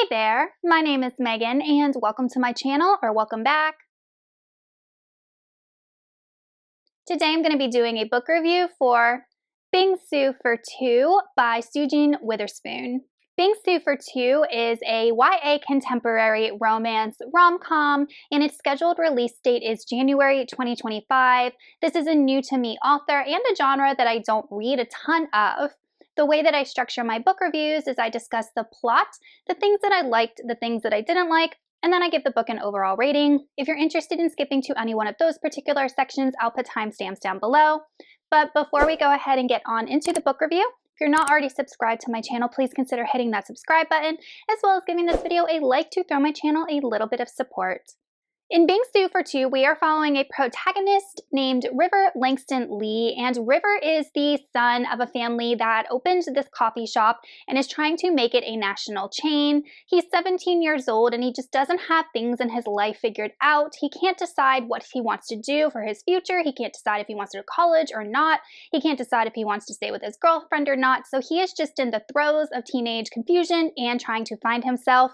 Hey there, my name is Megan and welcome to my channel, or welcome back. Today I'm going to be doing a book review for Bingsu for Two by Sujin Witherspoon. Bingsu for Two is a YA contemporary romance rom-com, and its scheduled release date is January 2025. This is a new to me author and a genre that I don't read a ton of. The way that I structure my book reviews is I discuss the plot, the things that I liked, the things that I didn't like, and then I give the book an overall rating. If you're interested in skipping to any one of those particular sections, I'll put timestamps down below. But before we go ahead and get on into the book review, if you're not already subscribed to my channel, please consider hitting that subscribe button, as well as giving this video a like to throw my channel a little bit of support. In Bingsu for Two, we are following a protagonist named River Langston Lee, and River is the son of a family that opened this coffee shop and is trying to make it a national chain. He's 17 years old and he just doesn't have things in his life figured out. He can't decide what he wants to do for his future. He can't decide if he wants to go to college or not. He can't decide if he wants to stay with his girlfriend or not. So he is just in the throes of teenage confusion and trying to find himself.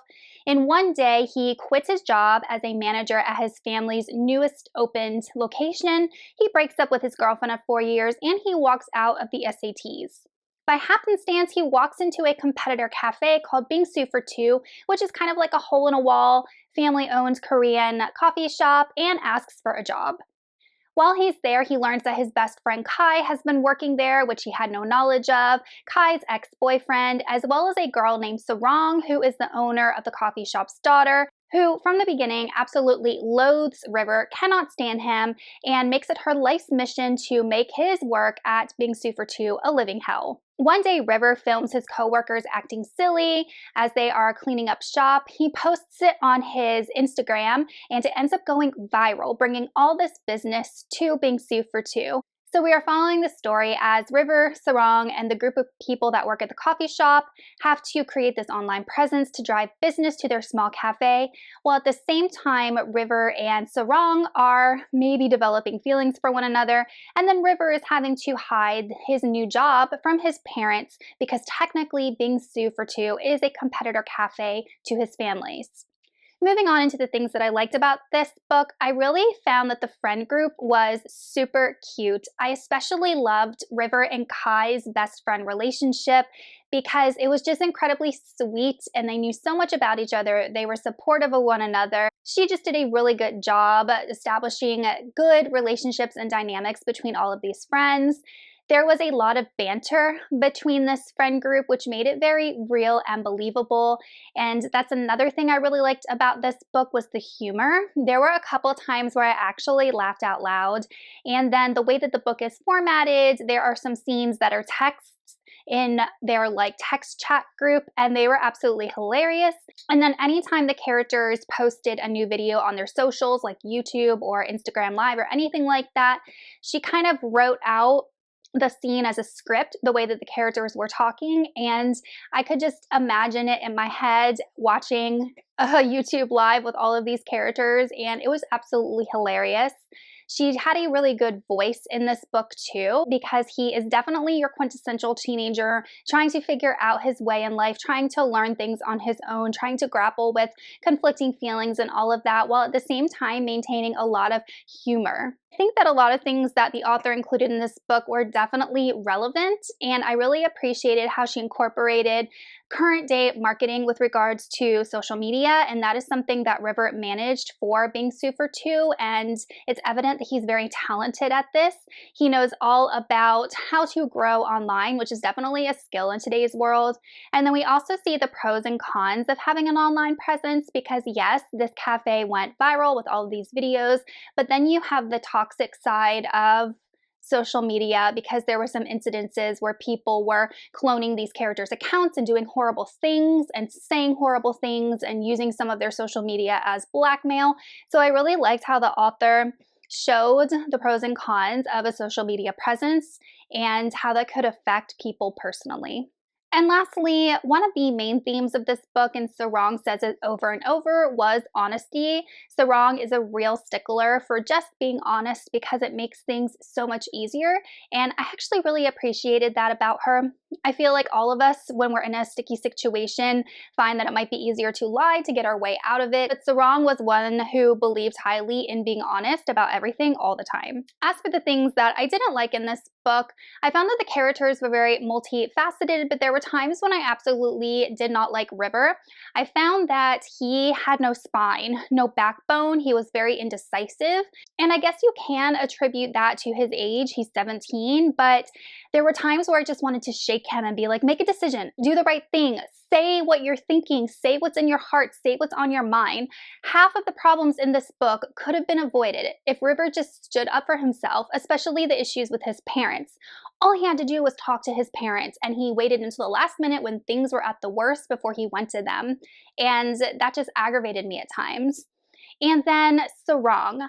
And one day, he quits his job as a manager at his family's newest opened location. He breaks up with his girlfriend of 4 years and he walks out of the SATs. By happenstance, he walks into a competitor cafe called Bingsu for Two, which is kind of like a hole-in-a-wall, family-owned Korean coffee shop, and asks for a job. While he's there, he learns that his best friend Kai has been working there, which he had no knowledge of, Kai's ex-boyfriend, as well as a girl named Sarang, who is the owner of the coffee shop's daughter, who from the beginning absolutely loathes River, cannot stand him, and makes it her life's mission to make his work at Bingsu for Two a living hell. One day, River films his coworkers acting silly as they are cleaning up shop. He posts it on his Instagram, and it ends up going viral, bringing all this business to Bingsu for Two. So we are following the story as River, Sarang, and the group of people that work at the coffee shop have to create this online presence to drive business to their small cafe, while at the same time, River and Sarang are maybe developing feelings for one another, and then River is having to hide his new job from his parents because technically Bingsu for Two is a competitor cafe to his family's. Moving on into the things that I liked about this book, I really found that the friend group was super cute. I especially loved River and Kai's best friend relationship because it was just incredibly sweet and they knew so much about each other. They were supportive of one another. She just did a really good job establishing good relationships and dynamics between all of these friends. There was a lot of banter between this friend group, which made it very real and believable. And that's another thing I really liked about this book was the humor. There were a couple times where I actually laughed out loud. And then the way that the book is formatted, there are some scenes that are texts in their text chat group, and they were absolutely hilarious. And then anytime the characters posted a new video on their socials like YouTube or Instagram Live or anything like that, she kind of wrote out the scene as a script, the way that the characters were talking, and I could just imagine it in my head watching a YouTube Live with all of these characters, and it was absolutely hilarious. She had a really good voice in this book too, because he is definitely your quintessential teenager trying to figure out his way in life, trying to learn things on his own, trying to grapple with conflicting feelings and all of that, while at the same time maintaining a lot of humor. I think that a lot of things that the author included in this book were definitely relevant, and I really appreciated how she incorporated current day marketing with regards to social media, and that is something that River managed for Bingsu for Two, and it's evident that he's very talented at this. He knows all about how to grow online, which is definitely a skill in today's world. And then we also see the pros and cons of having an online presence because yes, this cafe went viral with all of these videos, but then you have the toxic side of social media because there were some incidences where people were cloning these characters' accounts and doing horrible things and saying horrible things and using some of their social media as blackmail. So I really liked how the author showed the pros and cons of a social media presence and how that could affect people personally. And lastly, one of the main themes of this book, and Sarang says it over and over, was honesty. Sarang is a real stickler for just being honest because it makes things so much easier, and I actually really appreciated that about her. I feel like all of us, when we're in a sticky situation, find that it might be easier to lie to get our way out of it, but Sarang was one who believed highly in being honest about everything all the time. As for the things that I didn't like in this book, I found that the characters were very multifaceted, but there were times when I absolutely did not like River. I found that he had no spine, no backbone. He was very indecisive, and I guess you can attribute that to his age. He's 17, but there were times where I just wanted to shake him and be like, make a decision, do the right thing, say what you're thinking, say what's in your heart, say what's on your mind. Half of the problems in this book could have been avoided if River just stood up for himself, especially the issues with his parents. All he had to do was talk to his parents, and he waited until the last minute when things were at the worst before he went to them, and that just aggravated me at times. And then Sarang.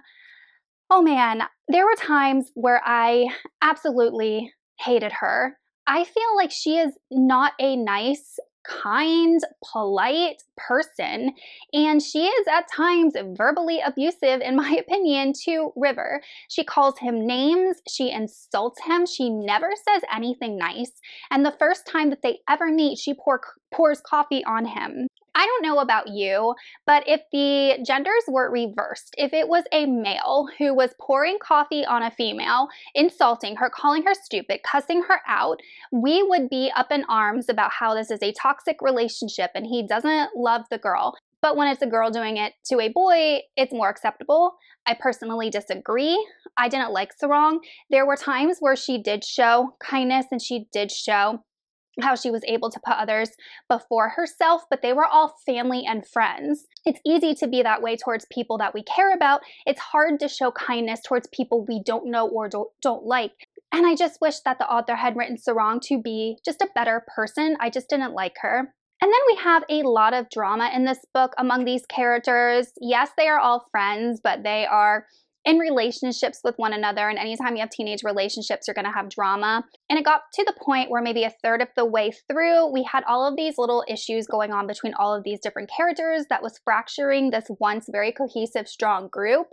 Oh man, there were times where I absolutely hated her. I feel like she is not a nice, kind, polite person, and she is at times verbally abusive, in my opinion, to River. She calls him names, she insults him, she never says anything nice, and the first time that they ever meet, she pours coffee on him. I don't know about you, but if the genders were reversed, if it was a male who was pouring coffee on a female, insulting her, calling her stupid, cussing her out, we would be up in arms about how this is a toxic relationship and he doesn't love the girl. But when it's a girl doing it to a boy, it's more acceptable. I personally disagree. I didn't like Sarang. There were times where she did show kindness and she did show how she was able to put others before herself, but they were all family and friends. It's easy to be that way towards people that we care about. It's hard to show kindness towards people we don't know or don't like. And I just wish that the author had written Sarang to be just a better person. I just didn't like her. And then we have a lot of drama in this book among these characters. Yes, they are all friends, but they are in relationships with one another, and anytime you have teenage relationships, you're going to have drama. And it got to the point where maybe a third of the way through, we had all of these little issues going on between all of these different characters that was fracturing this once very cohesive, strong group.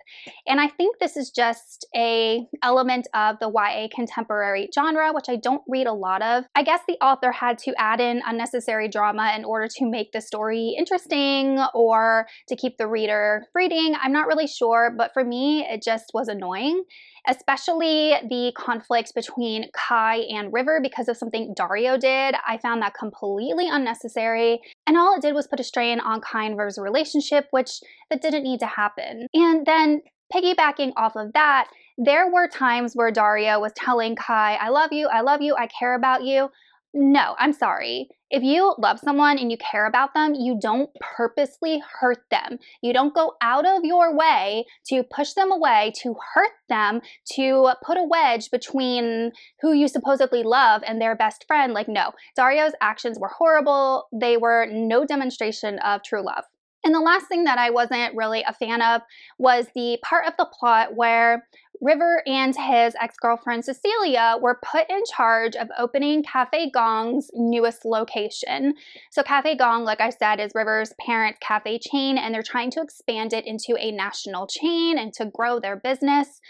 And I think this is just a element of the YA contemporary genre, which I don't read a lot of. I guess the author had to add in unnecessary drama in order to make the story interesting or to keep the reader reading. I'm not really sure, but for me, it just was annoying, especially the conflict between Kai and River because of something Dario did. I found that completely unnecessary, and all it did was put a strain on Kai and River's relationship, which that didn't need to happen. And then piggybacking off of that, there were times where Dario was telling Kai, I love you, I care about you. No, I'm sorry. If you love someone and you care about them, you don't purposely hurt them. You don't go out of your way to push them away, to hurt them, to put a wedge between who you supposedly love and their best friend. Like, no, Dario's actions were horrible. They were no demonstration of true love. And the last thing that I wasn't really a fan of was the part of the plot where River and his ex-girlfriend Cecilia were put in charge of opening Cafe Gong's newest location. So Cafe Gong, like I said, is River's parent cafe chain, and they're trying to expand it into a national chain and to grow their business.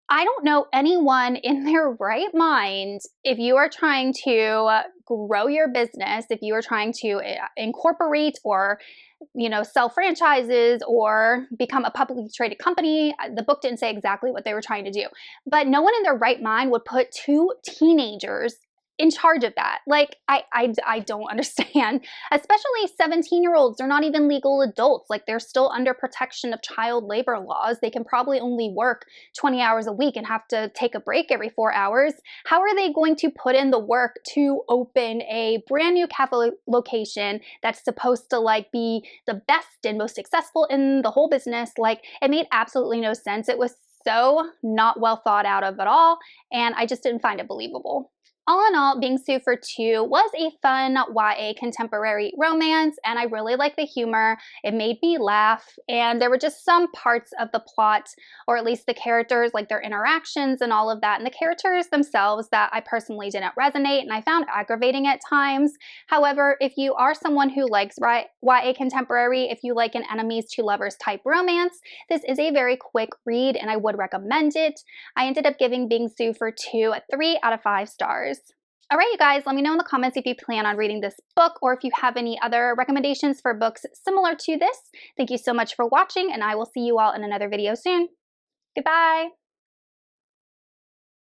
I don't know anyone in their right mind, if you are trying to grow your business, if you are trying to incorporate or sell franchises or become a publicly traded company. The book didn't say exactly what they were trying to do, but no one in their right mind would put two teenagers in charge of that. Like, I don't understand, especially 17-year-olds. They're not even legal adults. Like, they're still under protection of child labor laws. They can probably only work 20 hours a week and have to take a break every 4 hours. How are they going to put in the work to open a brand new cafe location that's supposed to be the best and most successful in the whole business? Like, it made absolutely no sense. It was so not well thought out of at all, and I just didn't find it believable. All in all, Bingsu for Two was a fun YA contemporary romance, and I really liked the humor. It made me laugh, and there were just some parts of the plot, or at least the characters, like their interactions and all of that, and the characters themselves that I personally didn't resonate and I found aggravating at times. However, if you are someone who likes YA contemporary, if you like an enemies to lovers type romance, this is a very quick read and I would recommend it. I ended up giving Bingsu for Two a 3 out of 5 stars. All right, you guys, let me know in the comments if you plan on reading this book or if you have any other recommendations for books similar to this. Thank you so much for watching, and I will see you all in another video soon. Goodbye.